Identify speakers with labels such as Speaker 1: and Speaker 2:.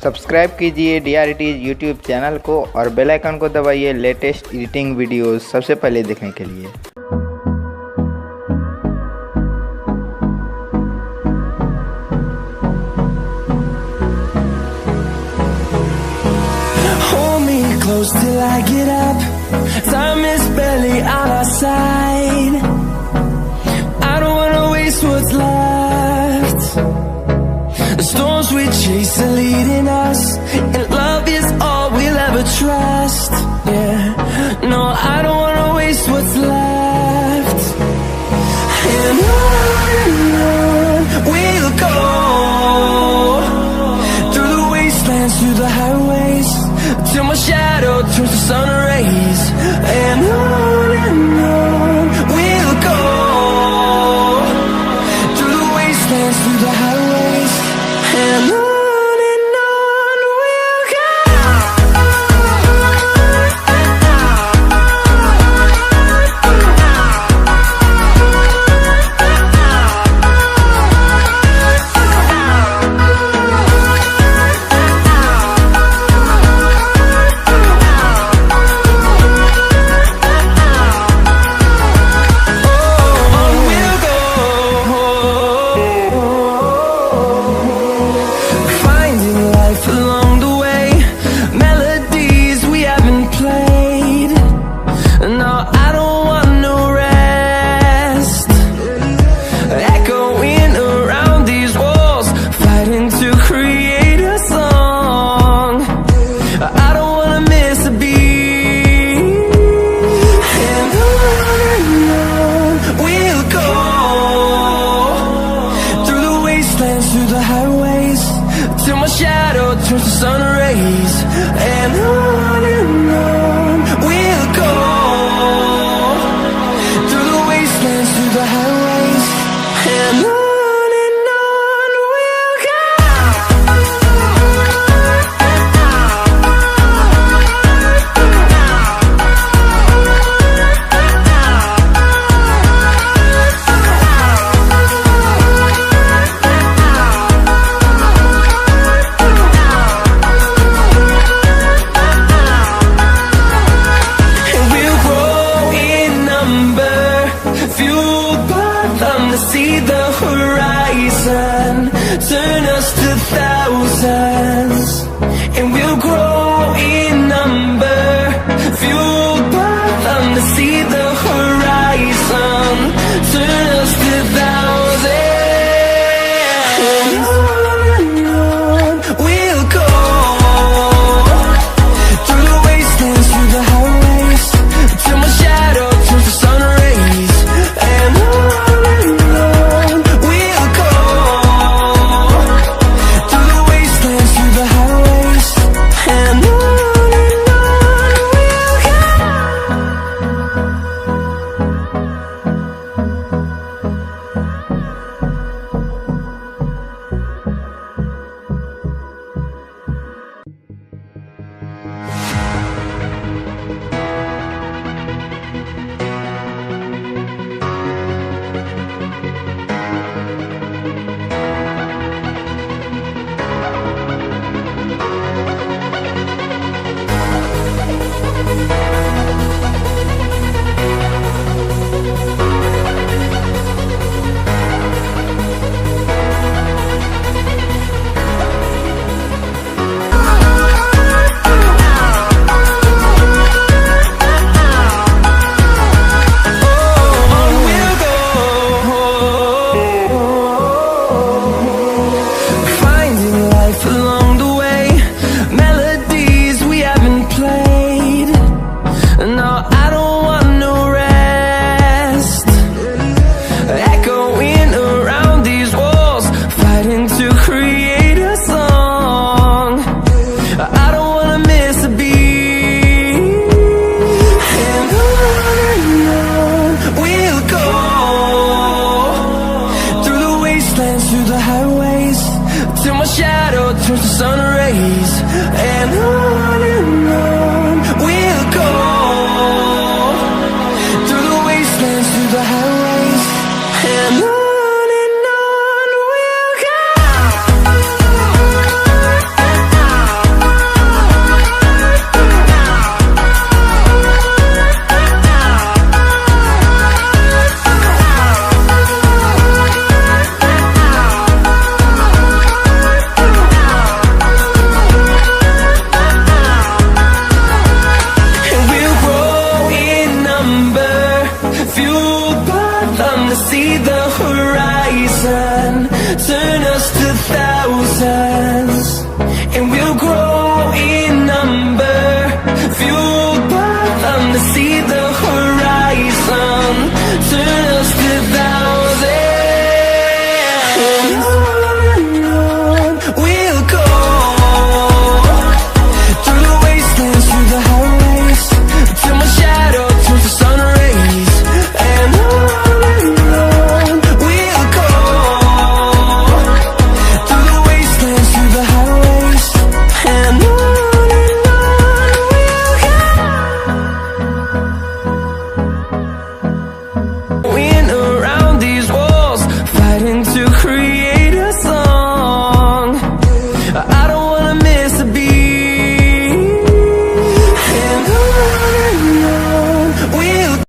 Speaker 1: Subscribe कीजिए DRT YouTube channel को और बेल आइकन को दबाइए लेटेस्ट एडिटिंग वीडियोस सबसे पहले देखने के लिए।
Speaker 2: Close till I get up, time is barely on our side. I don't wanna waste what's left. The storms we chase are leading us, and love is all we'll ever trust. Yeah, no, I don't wanna waste what's left. And on we'll go, through the wastelands, through the highways, till my shadow turns to sun rays. And on we'll go, through the wastelands, through the highways, and on we'll go. Through the highways, till my shadow turns to sun rays. And on we'll go, through the wastelands, through the highways, and on we'll go. See the horizon, turn us to thousands, and we'll grow in number, fueled by them to see the horizon, turn us to thousands. And on we'll go, through the wastelands, through the highways, till my shadow turns to sun rays. And through the highways, till my shadow turns to sun rays. And